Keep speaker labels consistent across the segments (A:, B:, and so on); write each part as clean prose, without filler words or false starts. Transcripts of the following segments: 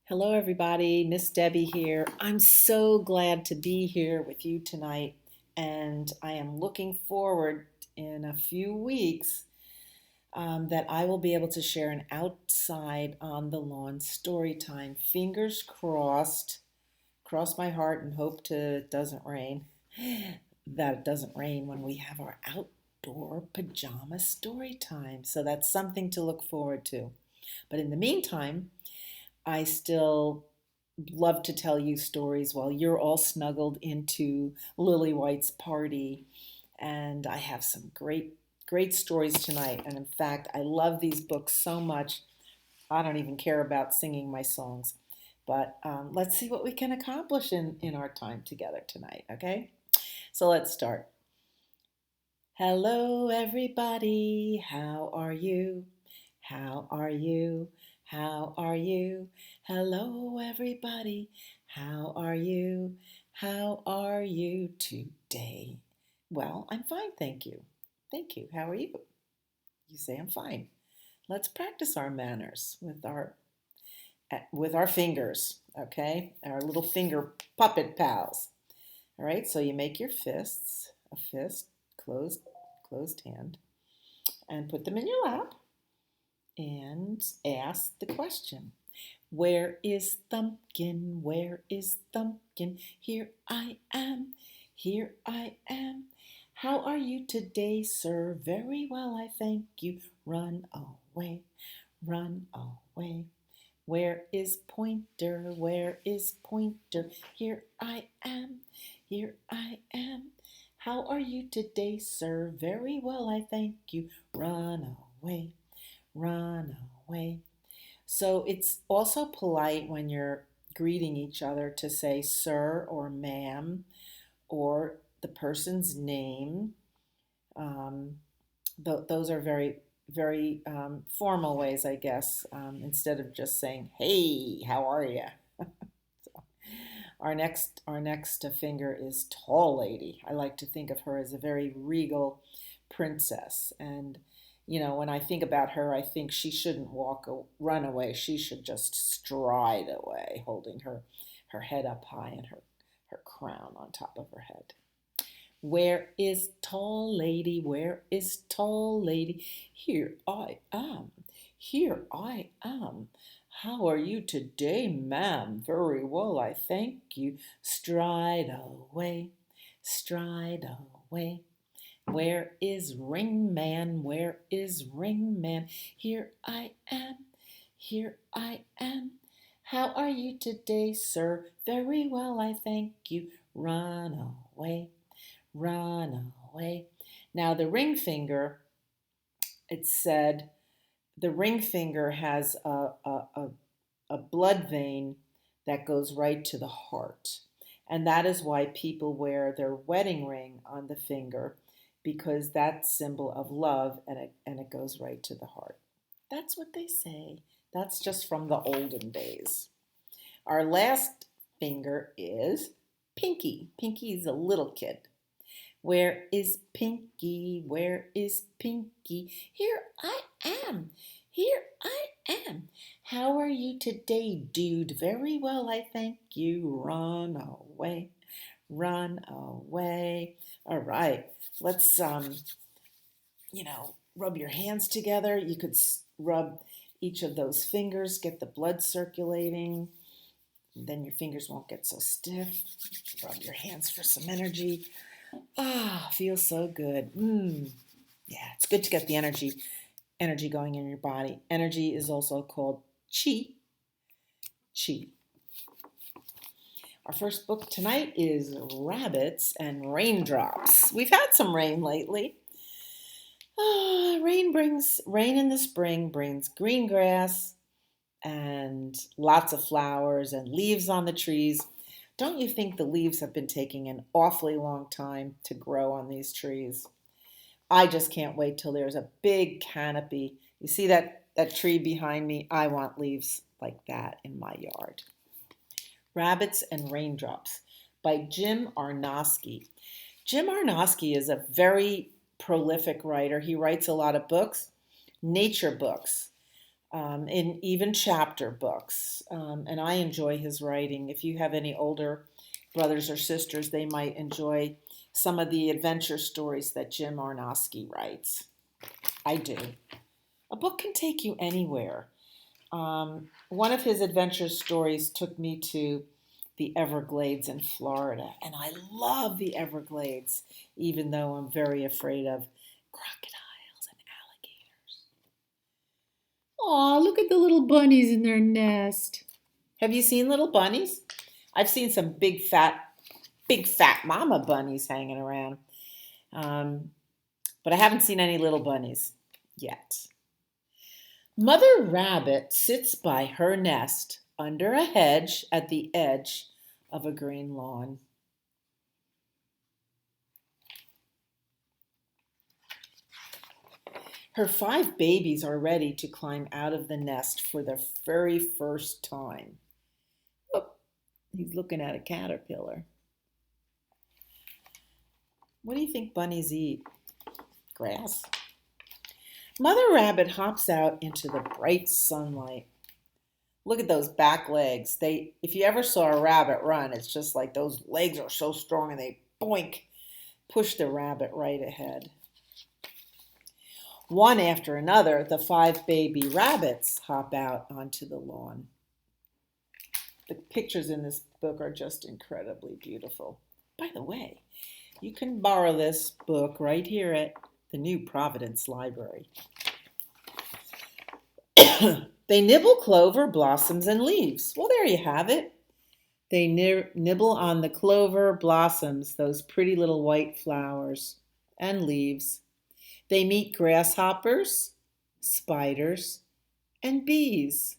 A: Hello, everybody. Miss Debbie here. I'm so glad to be here with you tonight, and I am looking forward in a few weeks that I will be able to share an outside on the lawn story time. Fingers crossed, cross my heart and hope it doesn't rain. That it doesn't rain when we have our outdoor pajama story time. So that's something to look forward to. But in the meantime, I still love to tell you stories while you're all snuggled into Lily White's party. And I have some great stories tonight. And in fact, I love these books so much, I don't even care about singing my songs. But let's see what we can accomplish in our time together tonight, okay? So let's start. Hello, everybody. How are you? How are you? How are you? Hello, everybody. How are you? How are you today? Well, I'm fine, thank you. Thank you. How are you? You say I'm fine. Let's practice our manners with our fingers, okay? Our little finger puppet pals. All right, so you make your fists, a fist, closed hand, and put them in your lap and ask the question. Where is Thumpkin? Where is Thumpkin? Here I am, here I am. How are you today, sir? Very well, I thank you. Run away, run away. Where is Pointer? Where is Pointer? Here I am, here I am. How are you today, sir? Very well, I thank you. Run away, run away. So it's also polite when you're greeting each other to say sir or ma'am or the person's name. Um, those are very formal ways, I guess, instead of just saying, "Hey, how are you?" So our next finger is tall lady. I like to think of her as a very regal princess, and when I think about her, I think she shouldn't run away. She should just stride away, holding her head up high and her crown on top of her head. Where is tall lady? Where is tall lady? Here I am. Here I am. How are you today, ma'am? Very well, I thank you. Stride away, stride away. Where is Ring Man? Where is Ring Man? Here I am. Here I am. How are you today, sir? Very well, I thank you. Run away, run away. Now, the ring finger, it said the ring finger has a blood vein that goes right to the heart. And that is why people wear their wedding ring on the finger, because that's symbol of love, and it goes right to the heart. That's what they say. That's just from the olden days. Our last finger is Pinky. Pinky is a little kid. Where is Pinky? Where is Pinky? Here I am. Here I am. How are you today, dude? Very well, I thank you. Run away. Run away. All right. Let's rub your hands together. You could rub each of those fingers, get the blood circulating. Then your fingers won't get so stiff. Rub your hands for some energy. Ah, feels so good. Yeah, it's good to get the energy going in your body. Energy is also called chi. Chi. Our first book tonight is Rabbits and Raindrops. We've had some rain lately. Rain in the spring brings green grass and lots of flowers and leaves on the trees. Don't you think the leaves have been taking an awfully long time to grow on these trees? I just can't wait till there's a big canopy. You see that tree behind me? I want leaves like that in my yard. Rabbits and Raindrops by Jim Arnosky. Jim Arnosky is a very prolific writer. He writes a lot of books, nature books. in even chapter books. And I enjoy his writing. If you have any older brothers or sisters, they might enjoy some of the adventure stories that Jim Arnosky writes. I do. A book can take you anywhere. One of his adventure stories took me to the Everglades in Florida, and I love the Everglades, even though I'm very afraid of crocodiles and alligators. Aw, look at the little bunnies in their nest. Have you seen little bunnies? I've seen some big fat mama bunnies hanging around, but I haven't seen any little bunnies yet. Mother Rabbit sits by her nest under a hedge at the edge of a green lawn. Her 5 babies are ready to climb out of the nest for the very first time. Whoop, he's looking at a caterpillar. What do you think bunnies eat? Grass. Mother Rabbit hops out into the bright sunlight. Look at those back legs. If you ever saw a rabbit run, it's just like those legs are so strong and they boink, push the rabbit right ahead. One after another, the 5 baby rabbits hop out onto the lawn. The pictures in this book are just incredibly beautiful. By the way, you can borrow this book right here at the New Providence Library. They nibble clover, blossoms, and leaves. Well, there you have it. They nibble on the clover, blossoms, those pretty little white flowers, and leaves. They meet grasshoppers, spiders, and bees.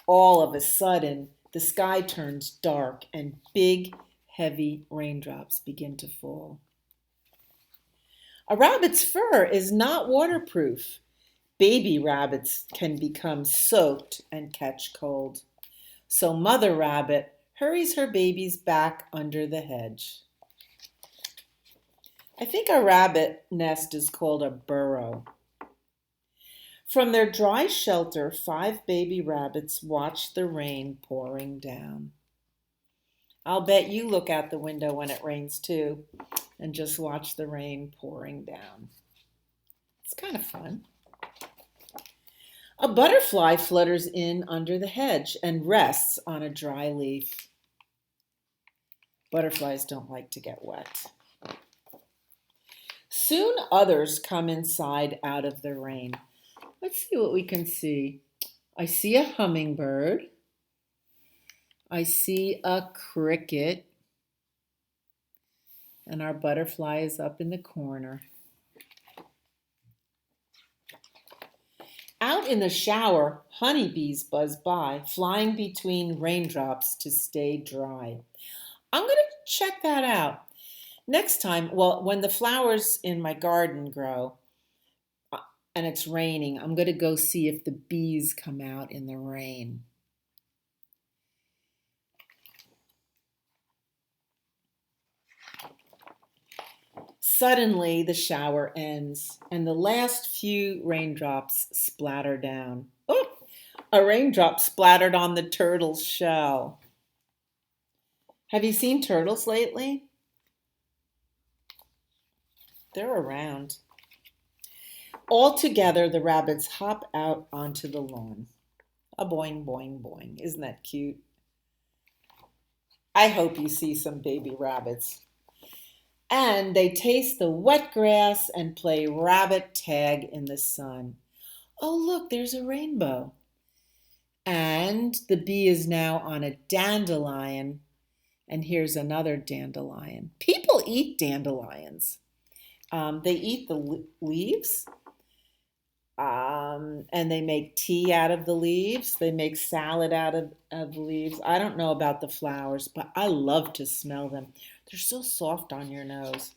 A: All of a sudden, the sky turns dark and big, heavy raindrops begin to fall. A rabbit's fur is not waterproof. Baby rabbits can become soaked and catch cold. So Mother Rabbit hurries her babies back under the hedge. I think a rabbit nest is called a burrow. From their dry shelter, 5 baby rabbits watch the rain pouring down. I'll bet you look out the window when it rains too and just watch the rain pouring down. It's kind of fun. A butterfly flutters in under the hedge and rests on a dry leaf. Butterflies don't like to get wet. Soon others come inside out of the rain. Let's see what we can see. I see a hummingbird. I see a cricket. And our butterfly is up in the corner. Out in the shower, honeybees buzz by, flying between raindrops to stay dry. I'm going to check that out. Next time, well, when the flowers in my garden grow and it's raining, I'm going to go see if the bees come out in the rain. Suddenly, the shower ends, and the last few raindrops splatter down. Oh, a raindrop splattered on the turtle's shell. Have you seen turtles lately? They're around. All together, the rabbits hop out onto the lawn. A boing, boing, boing. Isn't that cute? I hope you see some baby rabbits. And they taste the wet grass and play rabbit tag in the sun. Oh, look, there's a rainbow. And the bee is now on a dandelion. And here's another dandelion. People eat dandelions. They eat the leaves. And they make tea out of the leaves. They make salad out of the leaves. I don't know about the flowers, but I love to smell them. They're so soft on your nose.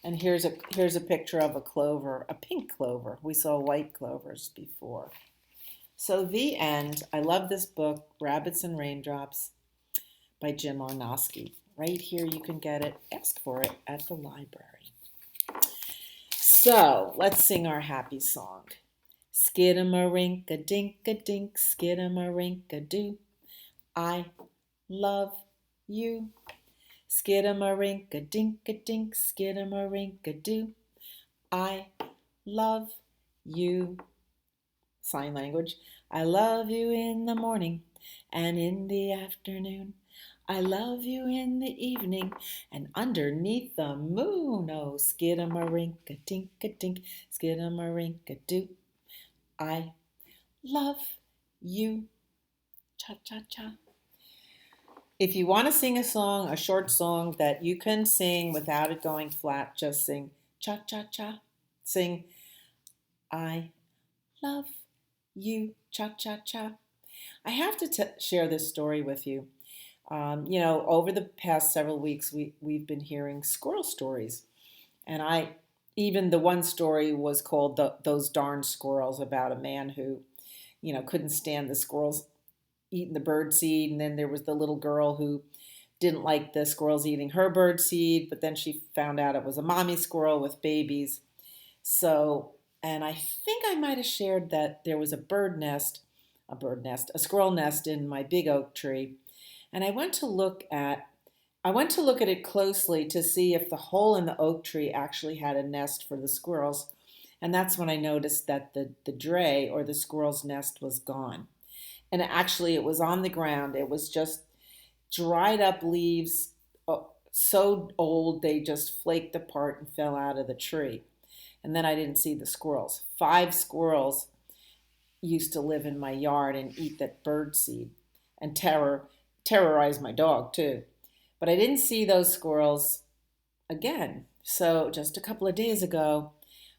A: And here's a picture of a clover, a pink clover. We saw white clovers before. So the end. I love this book, Rabbits and Raindrops by Jim Arnosky. Right here you can get it. Ask for it at the library. So let's sing our happy song. Skidamarinka dinka dink, skidamarinka doo. I love you. Skidamarinka dinka dink, skidamarinka doo. I love you. Sign language. I love you in the morning and in the afternoon. I love you in the evening and underneath the moon. Oh, skidamarinka dinka dink, skidamarinka doo. I love you. Cha cha cha. If you want to sing a song, a short song that you can sing without it going flat, just sing cha cha cha. Sing I love you. Cha cha cha. I have to share this story with you. Over the past several weeks, we've been hearing squirrel stories, and even the one story was called "Those Darn Squirrels," about a man who, couldn't stand the squirrels eating the bird seed, and then there was the little girl who didn't like the squirrels eating her bird seed, but then she found out it was a mommy squirrel with babies. So, and I think I might have shared that there was a squirrel nest in my big oak tree. And I went to look at it closely to see if the hole in the oak tree actually had a nest for the squirrels. And that's when I noticed that the dray or the squirrel's nest was gone. And actually it was on the ground. It was just dried up leaves, so old they just flaked apart and fell out of the tree. And then I didn't see the squirrels. 5 squirrels used to live in my yard and eat that bird seed and terrorize my dog too. But I didn't see those squirrels again. So just a couple of days ago,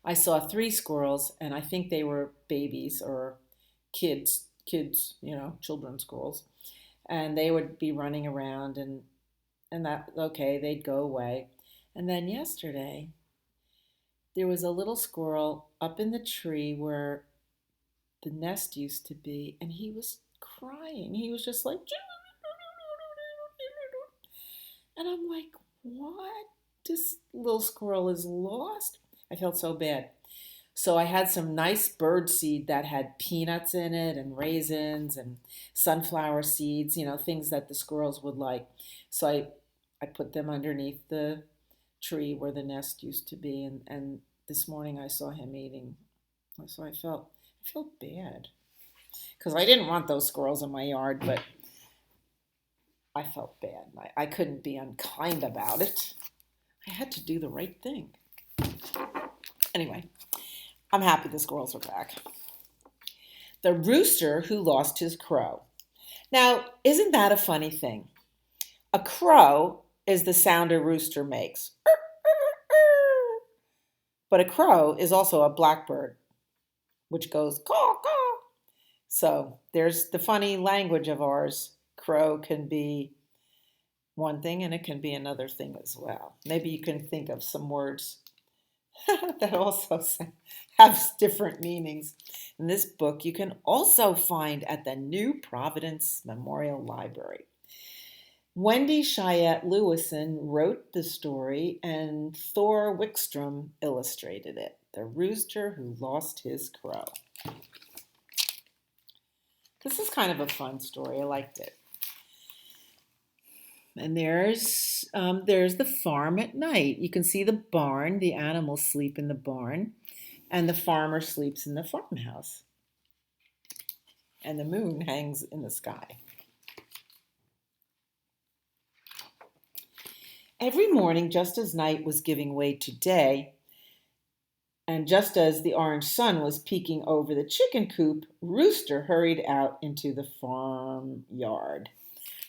A: I saw 3 squirrels, and I think they were babies or kids, children squirrels. And they would be running around, and that, okay, they'd go away. And then yesterday, there was a little squirrel up in the tree where the nest used to be, and he was crying. He was just like, and I'm like, what? This little squirrel is lost. I felt so bad. So I had some nice bird seed that had peanuts in it and raisins and sunflower seeds, things that the squirrels would like. So I put them underneath the tree where the nest used to be, and this morning I saw him eating. So I felt bad because I didn't want those squirrels in my yard, but I felt bad. I couldn't be unkind about it. I had to do the right thing. Anyway, I'm happy the squirrels are back. The rooster who lost his crow. Now, isn't that a funny thing? A crow is the sound a rooster makes. But a crow is also a blackbird, which goes caw, caw. So there's the funny language of ours. Crow can be one thing and it can be another thing as well. Maybe you can think of some words that also have different meanings. In this book, you can also find at the New Providence Memorial Library. Wendy Cheyette Lewison wrote the story, and Thor Wickstrom illustrated it. The Rooster Who Lost His Crow. This is kind of a fun story. I liked it. And there's the farm at night. You can see the barn. The animals sleep in the barn, and the farmer sleeps in the farmhouse. And the moon hangs in the sky. Every morning, just as night was giving way to day, and just as the orange sun was peeking over the chicken coop, Rooster hurried out into the farmyard.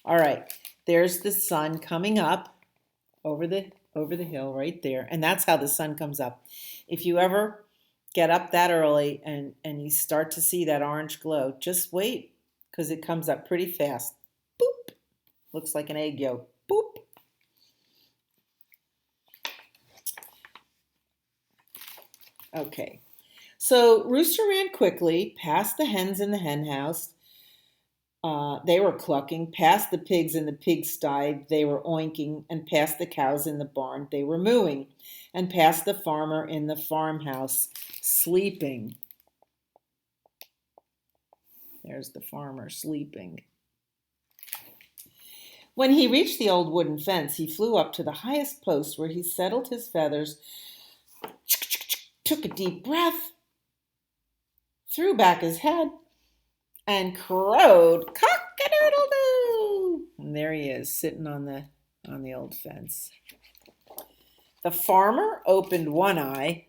A: All right, there's the sun coming up over the hill right there, and that's how the sun comes up. If you ever get up that early and you start to see that orange glow, just wait, because it comes up pretty fast. Boop! Looks like an egg yolk. Boop! Okay, so Rooster ran quickly past the hens in the hen house They were clucking, past the pigs in the pigsty, they were oinking, and past the cows in the barn, they were mooing, and past the farmer in the farmhouse, sleeping. There's the farmer sleeping. When he reached the old wooden fence, he flew up to the highest post where he settled his feathers, took a deep breath, threw back his head, and crowed, cock-a-doodle-doo! And there he is, sitting on the old fence. The farmer opened one eye.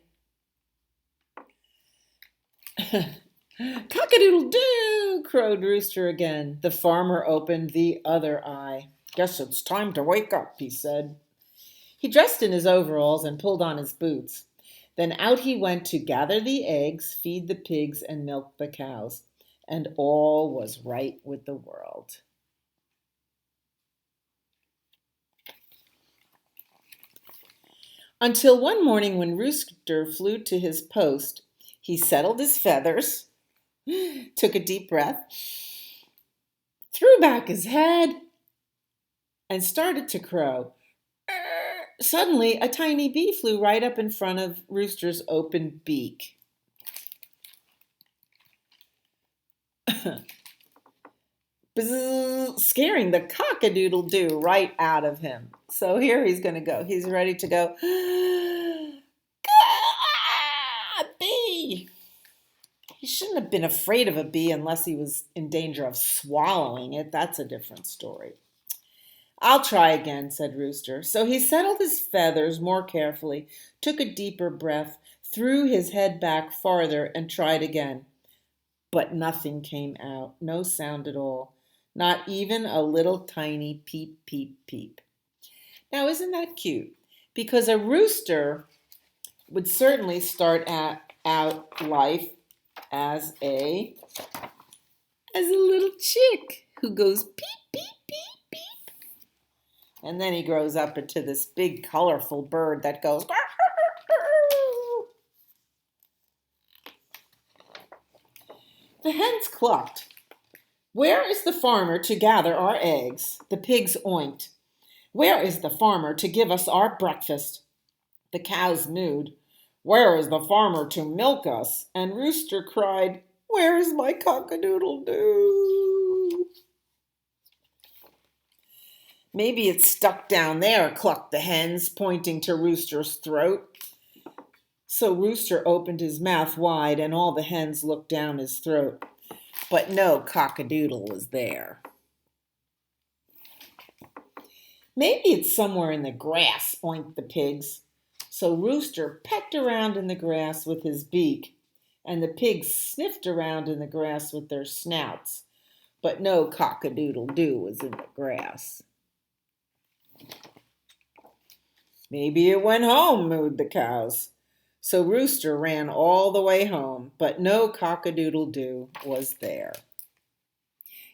A: Cock-a-doodle-doo, crowed Rooster again. The farmer opened the other eye. Guess it's time to wake up, he said. He dressed in his overalls and pulled on his boots. Then out he went to gather the eggs, feed the pigs, and milk the cows. And all was right with the world. Until one morning when Rooster flew to his post, he settled his feathers, took a deep breath, threw back his head, and started to crow. Suddenly, a tiny bee flew right up in front of Rooster's open beak. Bzzz, scaring the cock-a-doodle-doo right out of him. So here he's going to go. He's ready to go. Bee! He shouldn't have been afraid of a bee unless he was in danger of swallowing it. That's a different story. I'll try again, said Rooster. So he settled his feathers more carefully, took a deeper breath, threw his head back farther, and tried again. But nothing came out, no sound at all, not even a little tiny peep, peep, peep. Now, isn't that cute? Because a rooster would certainly start out life as a little chick who goes peep, peep, peep, peep. And then he grows up into this big, colorful bird that goes. The hens clucked. Where is the farmer to gather our eggs? The pigs oinked. Where is the farmer to give us our breakfast? The cows mooed. Where is the farmer to milk us? And Rooster cried, Where is my cock-a-doodle-doo? Maybe it's stuck down there, clucked the hens, pointing to Rooster's throat. So Rooster opened his mouth wide, and all the hens looked down his throat. But no cock-a-doodle was there. Maybe it's somewhere in the grass, oinked the pigs. So Rooster pecked around in the grass with his beak, and the pigs sniffed around in the grass with their snouts. But no cock-a-doodle-doo was in the grass. Maybe it went home, mooed the cows. So Rooster ran all the way home, but no cock-a-doodle-doo was there.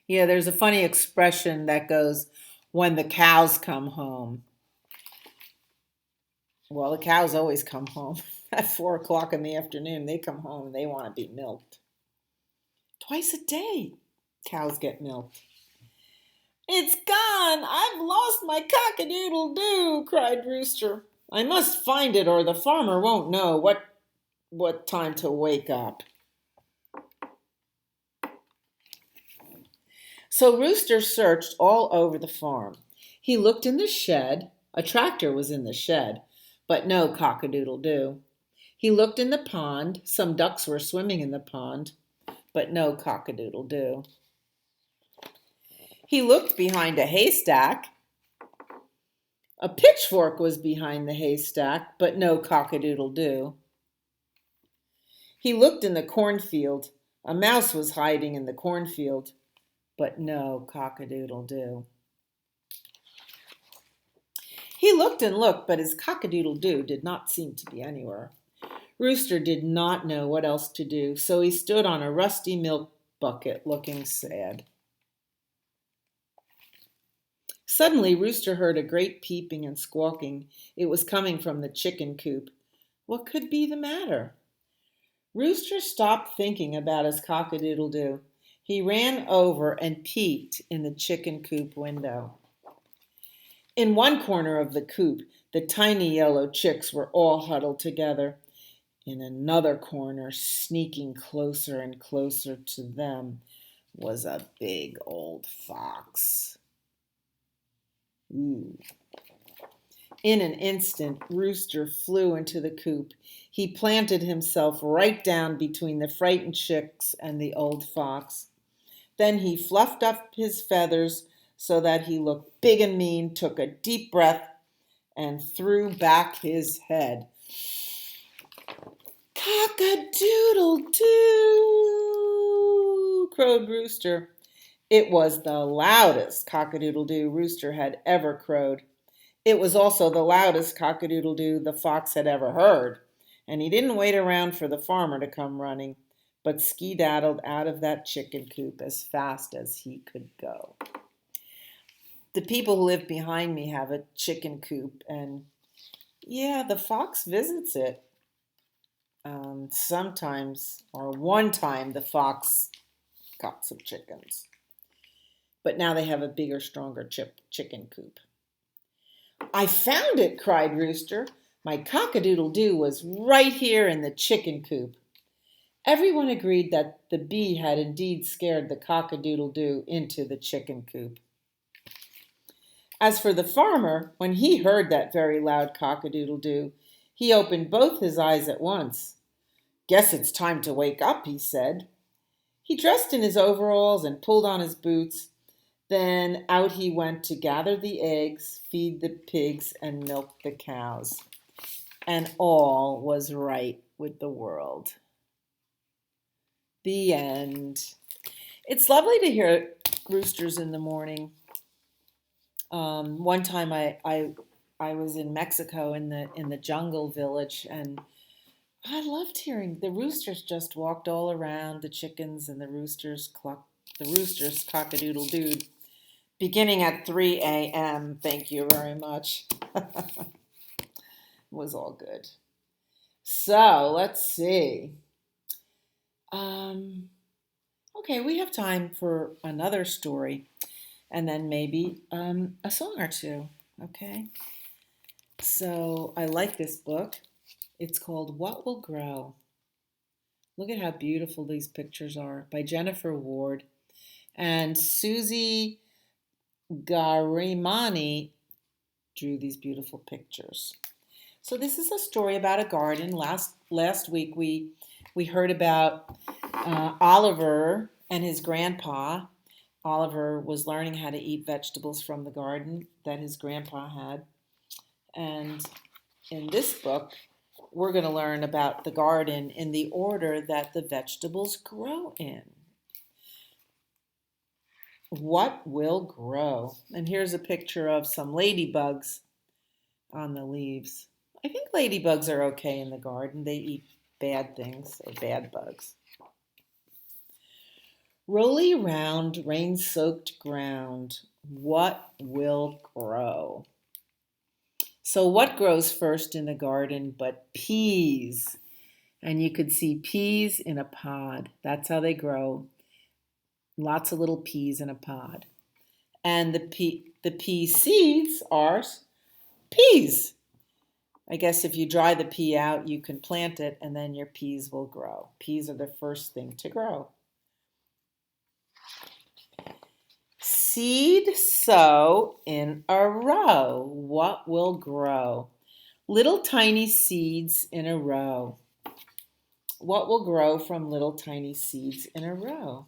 A: Yeah, there's a funny expression that goes, when the cows come home. Well, the cows always come home. At 4 o'clock in the afternoon, they come home and they want to be milked. Twice a day, cows get milked. It's gone! I've lost my cock-a-doodle-doo, cried Rooster. I must find it or the farmer won't know what time to wake up. So Rooster searched all over the farm. He looked in the shed. A tractor was in the shed, but no cock-a-doodle-doo. He looked in the pond. Some ducks were swimming in the pond, but no cock-a-doodle-doo. He looked behind a haystack. A pitchfork was behind the haystack, but no cock-a-doodle-doo. He looked in the cornfield. A mouse was hiding in the cornfield, but no cock-a-doodle-doo. He looked and looked, but his cock-a-doodle-doo did not seem to be anywhere. Rooster did not know what else to do, so he stood on a rusty milk bucket looking sad. Suddenly, Rooster heard a great peeping and squawking. It was coming from the chicken coop. What could be the matter? Rooster stopped thinking about his cock-a-doodle-doo. He ran over and peeked in the chicken coop window. In one corner of the coop, the tiny yellow chicks were all huddled together. In another corner, sneaking closer and closer to them, was a big old fox. Ooh. In an instant, Rooster flew into the coop. He planted himself right down between the frightened chicks and the old fox. Then he fluffed up his feathers so that he looked big and mean, took a deep breath, and threw back his head. "Cock-a-doodle-doo!" crowed Rooster. It was the loudest cock-a-doodle-doo Rooster had ever crowed. It was also the loudest cock-a-doodle-doo the fox had ever heard, and he didn't wait around for the farmer to come running, but skedaddled out of that chicken coop as fast as he could go. The people who live behind me have a chicken coop, and yeah, the fox visits it. Sometimes, or one time, the fox got some chickens. But now they have a bigger, stronger chicken coop. "I found it," cried Rooster. "My cock-a-doodle-doo was right here in the chicken coop." Everyone agreed that the bee had indeed scared the cock-a-doodle-doo into the chicken coop. As for the farmer, when he heard that very loud cock-a-doodle-doo, he opened both his eyes at once. "Guess it's time to wake up," he said. He dressed in his overalls and pulled on his boots. Then out he went to gather the eggs, feed the pigs, and milk the cows. And all was right with the world. The end. It's lovely to hear roosters in the morning. One time I was in Mexico in the jungle village, and I loved hearing the roosters. Just walked all around the chickens, and the roosters cock-a-doodle-dooed, beginning at 3 a.m. Thank you very much. It was all good. So let's see. Okay, we have time for another story, and then maybe a song or two. Okay. So I like this book. It's called What Will Grow. Look at how beautiful these pictures are, by Jennifer Ward. And Susie Garimani drew these beautiful pictures. So this is a story about a garden. Last week we heard about Oliver and his grandpa. Oliver was learning how to eat vegetables from the garden that his grandpa had. And in this book, we're going to learn about the garden in the order that the vegetables grow in. What will grow? And here's a picture of some ladybugs on the leaves. I think ladybugs are okay in the garden. They eat bad things, or bad bugs. Rolly round, rain-soaked ground. What will grow? So what grows first in the garden but peas? And you could see peas in a pod. That's how they grow. Lots of little peas in a pod. And the pea seeds are peas. I guess if you dry the pea out, you can plant it, and then your peas will grow. Peas are the first thing to grow. Seed sow in a row. What will grow? Little tiny seeds in a row. What will grow from little tiny seeds in a row?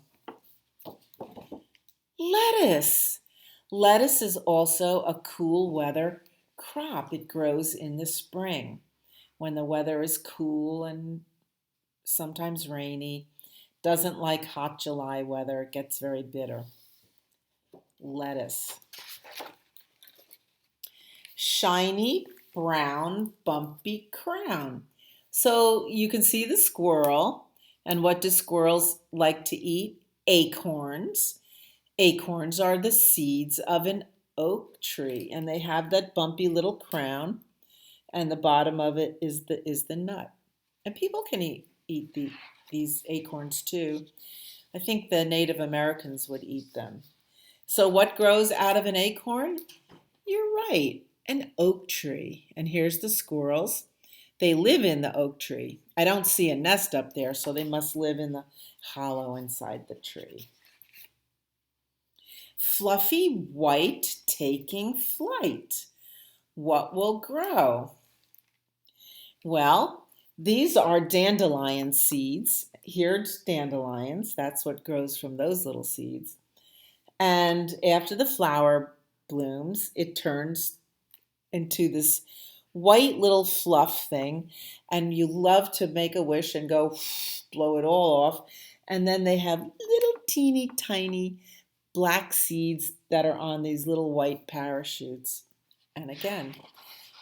A: Lettuce. Lettuce is also a cool weather crop. It grows in the spring when the weather is cool and sometimes rainy. Doesn't like hot July weather. It gets very bitter. Lettuce. Shiny, brown, bumpy crown. So you can see the squirrel. And what do squirrels like to eat? Acorns. Acorns are the seeds of an oak tree, and they have that bumpy little crown, and the bottom of it is the nut. And people can eat these acorns too. I think the Native Americans would eat them. So what grows out of an acorn? You're right, an oak tree. And here's the squirrels. They live in the oak tree. I don't see a nest up there, so they must live in the hollow inside the tree. Fluffy white taking flight. What will grow? Well, these are dandelion seeds. Here's dandelions. That's what grows from those little seeds. And after the flower blooms, it turns into this white little fluff thing. And you love to make a wish and go blow it all off. And then they have little teeny tiny black seeds that are on these little white parachutes. And again,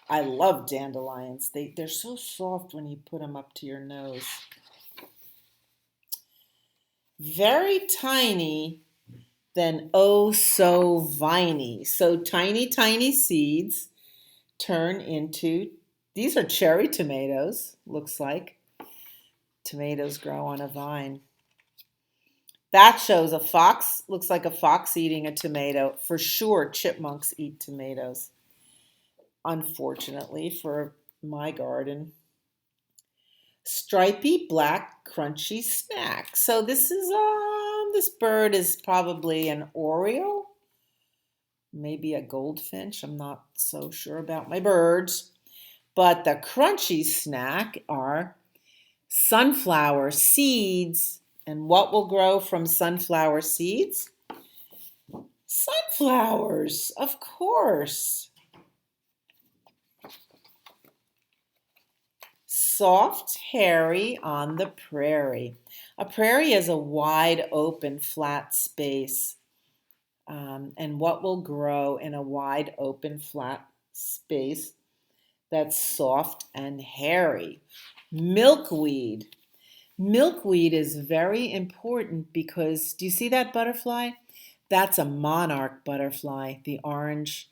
A: I love dandelions. They're so soft when you put them up to your nose. Very tiny, then oh so viney. So tiny, tiny seeds turn into, these are cherry tomatoes, looks like. Tomatoes grow on a vine. That shows a fox, looks like a fox eating a tomato. For sure, chipmunks eat tomatoes. Unfortunately for my garden. Stripy black crunchy snack. So this is this bird is probably an oriole, maybe a goldfinch. I'm not so sure about my birds. But the crunchy snack are sunflower seeds. And what will grow from sunflower seeds? Sunflowers, of course. Soft, hairy on the prairie. A prairie is a wide open flat space. And what will grow in a wide open flat space that's soft and hairy? Milkweed. Milkweed is very important because, do you see that butterfly? That's a monarch butterfly, the orange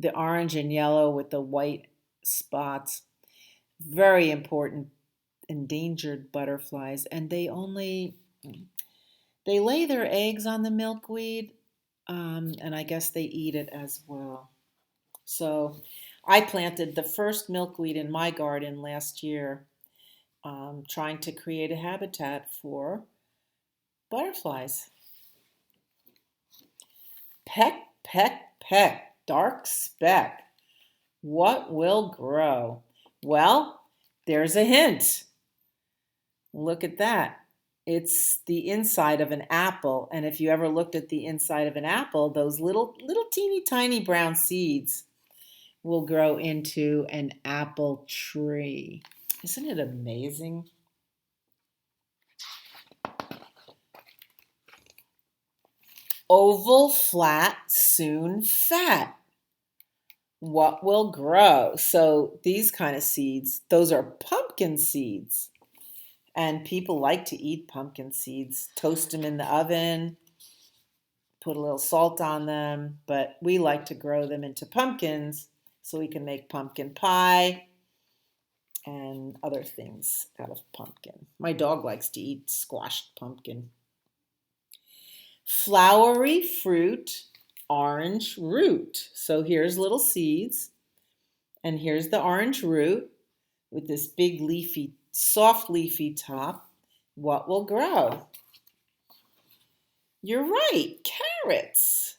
A: and yellow with the white spots. Very important endangered butterflies, and they lay their eggs on the milkweed, and I guess they eat it as well. So I planted the first milkweed in my garden last year, trying to create a habitat for butterflies. Peck, peck, peck, dark speck. What will grow? Well, there's a hint. Look at that. It's the inside of an apple. And if you ever looked at the inside of an apple, those little teeny tiny brown seeds will grow into an apple tree. Isn't it amazing? Oval, flat, soon fat. What will grow? So these kind of seeds, those are pumpkin seeds. And people like to eat pumpkin seeds, toast them in the oven, put a little salt on them, but we like to grow them into pumpkins so we can make pumpkin pie and other things out of pumpkin. My dog likes to eat squashed pumpkin. Flowery fruit, orange root. So here's little seeds, and here's the orange root with this big leafy, soft leafy top. What will grow? You're right, carrots.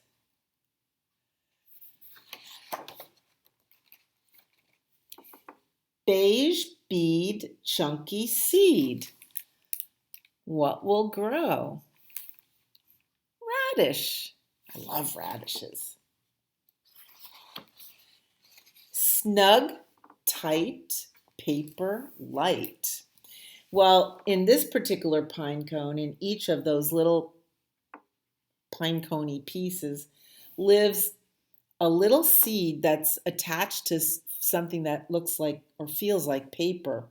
A: Beige bead, chunky seed. What will grow? Radish. I love radishes. Snug, tight, paper, light. Well, in this particular pine cone, in each of those little pine coney pieces, lives a little seed that's attached to something that looks like or feels like paper.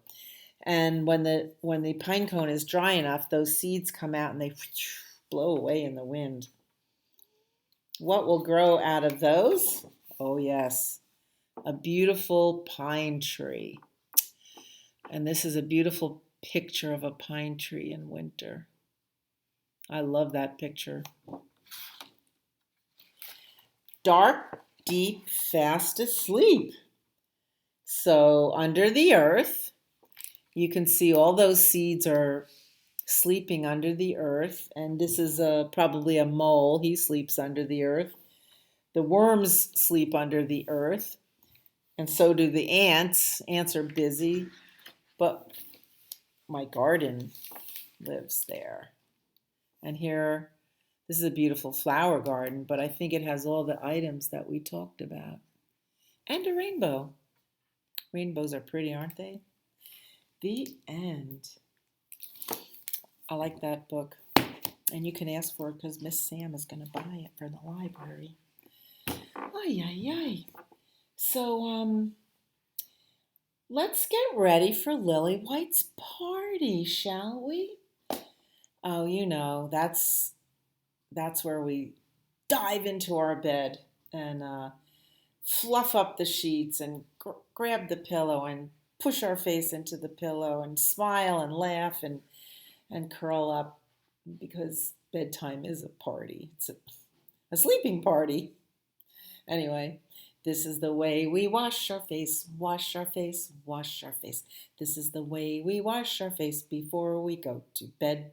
A: And when the pine cone is dry enough, those seeds come out and they blow away in the wind. What will grow out of those? Oh yes, a beautiful pine tree. And this is a beautiful picture of a pine tree in winter. I love that picture. Dark, deep, fast asleep. So under the earth, you can see all those seeds are sleeping under the earth. And this is probably a mole. He sleeps under the earth. The worms sleep under the earth. And so do the ants. Ants are busy. But my garden lives there. And here, this is a beautiful flower garden, but I think it has all the items that we talked about. And a rainbow. Rainbows are pretty, aren't they? The end. I like that book. And you can ask for it because Miss Sam is going to buy it for the library. Ay, ay, ay. So, let's get ready for Lily White's party, shall we? Oh, you know, that's where we dive into our bed and fluff up the sheets and grab the pillow and push our face into the pillow and smile and laugh and curl up because bedtime is a party. It's a sleeping party. Anyway, this is the way we wash our face, wash our face, wash our face. This is the way we wash our face before we go to bed.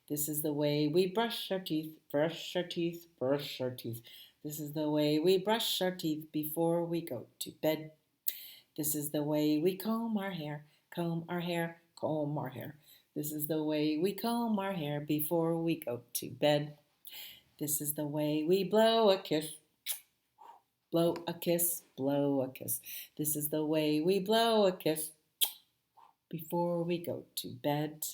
A: This is the way we brush our teeth, brush our teeth, brush our teeth. This is the way we brush our teeth before we go to bed. This is the way we comb our hair, comb our hair, comb our hair. This is the way we comb our hair before we go to bed. This is the way we blow a kiss, blow a kiss, blow a kiss. This is the way we blow a kiss before we go to bed.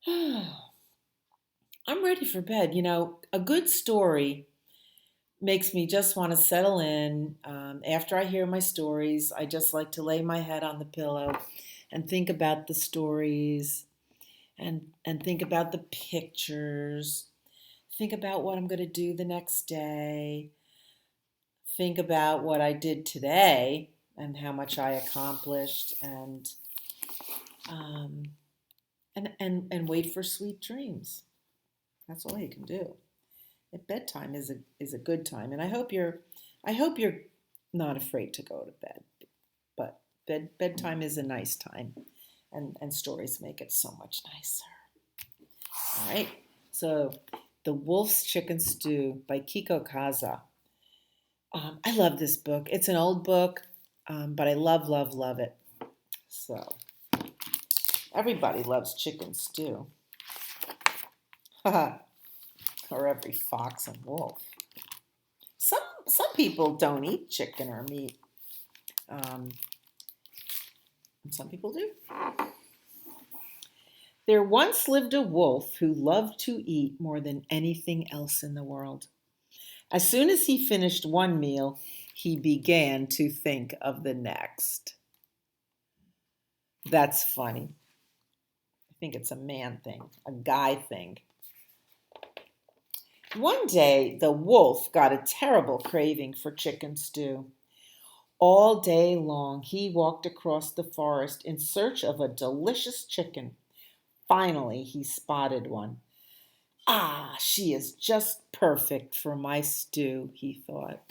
A: I'm ready for bed. You know, a good story makes me just want to settle in. After I hear my stories, I just like to lay my head on the pillow and think about the stories and think about the pictures. Think about what I'm going to do the next day. Think about what I did today and how much I accomplished and wait for sweet dreams. That's all you can do. Bedtime is a good time, and I hope you're not afraid to go to bed. But bedtime is a nice time, and stories make it so much nicer. All right. So, The Wolf's Chicken Stew by Kiko Kaza. I love this book. It's an old book, but I love, love, love it. So, everybody loves chicken stew. Or every fox and wolf. Some people don't eat chicken or meat. And some people do. There once lived a wolf who loved to eat more than anything else in the world. As soon as he finished one meal, he began to think of the next. That's funny. I think it's a man thing, a guy thing. One day, the wolf got a terrible craving for chicken stew. All day long, he walked across the forest in search of a delicious chicken. Finally, he spotted one. Ah, she is just perfect for my stew, he thought.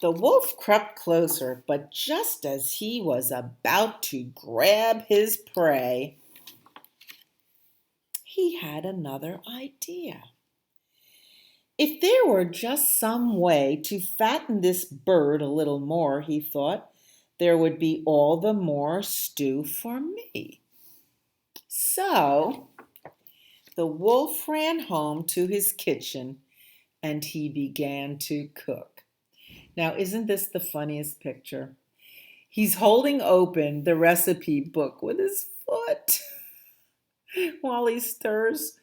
A: The wolf crept closer, but just as he was about to grab his prey, he had another idea. If there were just some way to fatten this bird a little more, he thought, there would be all the more stew for me. So the wolf ran home to his kitchen and he began to cook. Now, isn't this the funniest picture? He's holding open the recipe book with his foot while he stirs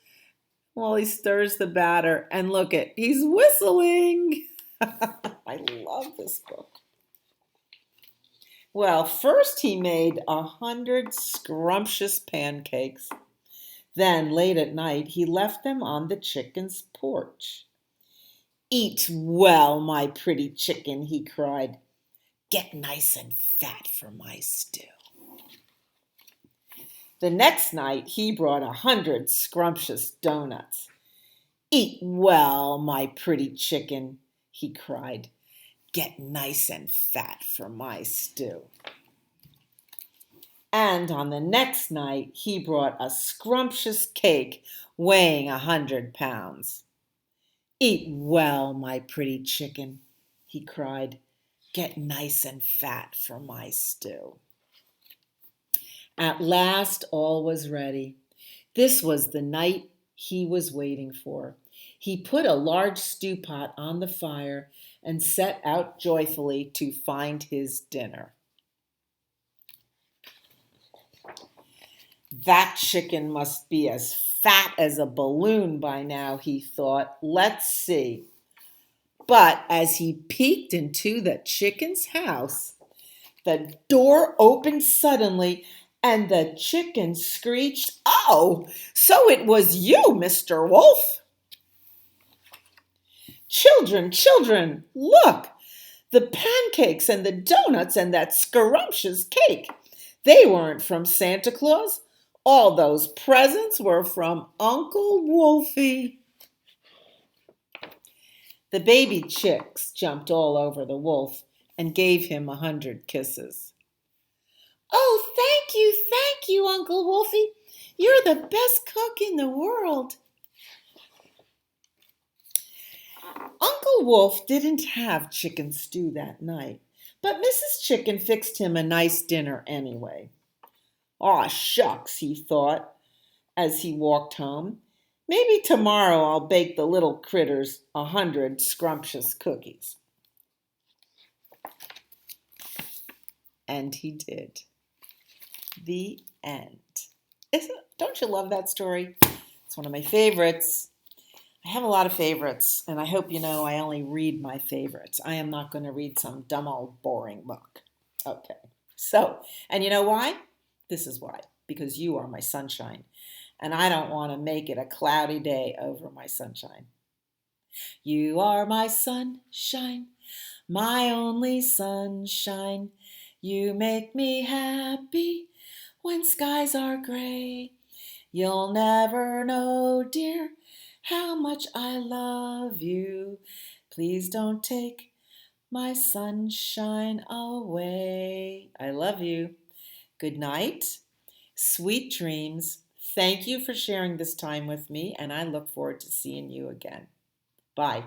A: the batter. And look he's whistling. I love this book. Well, first he made 100 scrumptious pancakes. Then, late at night, he left them on the chicken's porch. Eat well, my pretty chicken, he cried. Get nice and fat for my stew. The next night he brought 100 scrumptious donuts. "Eat well, my pretty chicken," he cried. "Get nice and fat for my stew." And on the next night he brought a scrumptious cake weighing 100 pounds. "Eat well, my pretty chicken," he cried. "Get nice and fat for my stew." At last all was ready. This was the night he was waiting for. He put a large stew pot on the fire and set out joyfully to find his dinner. "That chicken must be as fat as a balloon by now," he thought. "Let's see." But as he peeked into the chicken's house, the door opened suddenly and the chicken screeched, "Oh, so it was you, Mr. Wolf." "Children, children, look! The pancakes and the donuts and that scrumptious cake. They weren't from Santa Claus. All those presents were from Uncle Wolfie." The baby chicks jumped all over the wolf and gave him 100 kisses. "Oh, thank you, Uncle Wolfie. You're the best cook in the world." Uncle Wolf didn't have chicken stew that night, but Mrs. Chicken fixed him a nice dinner anyway. "Aw, shucks," he thought as he walked home. "Maybe tomorrow I'll bake the little critters 100 scrumptious cookies." And he did. The end. Don't you love that story? It's one of my favorites. I have a lot of favorites, and I hope you know I only read my favorites. I am not going to read some dumb old boring book. Okay. So, and you know why? This is why. Because you are my sunshine, and I don't want to make it a cloudy day over my sunshine. You are my sunshine, my only sunshine. You make me happy when skies are gray. You'll never know, dear, how much I love you. Please don't take my sunshine away. I love you. Good night. Sweet dreams. Thank you for sharing this time with me, and I look forward to seeing you again. Bye.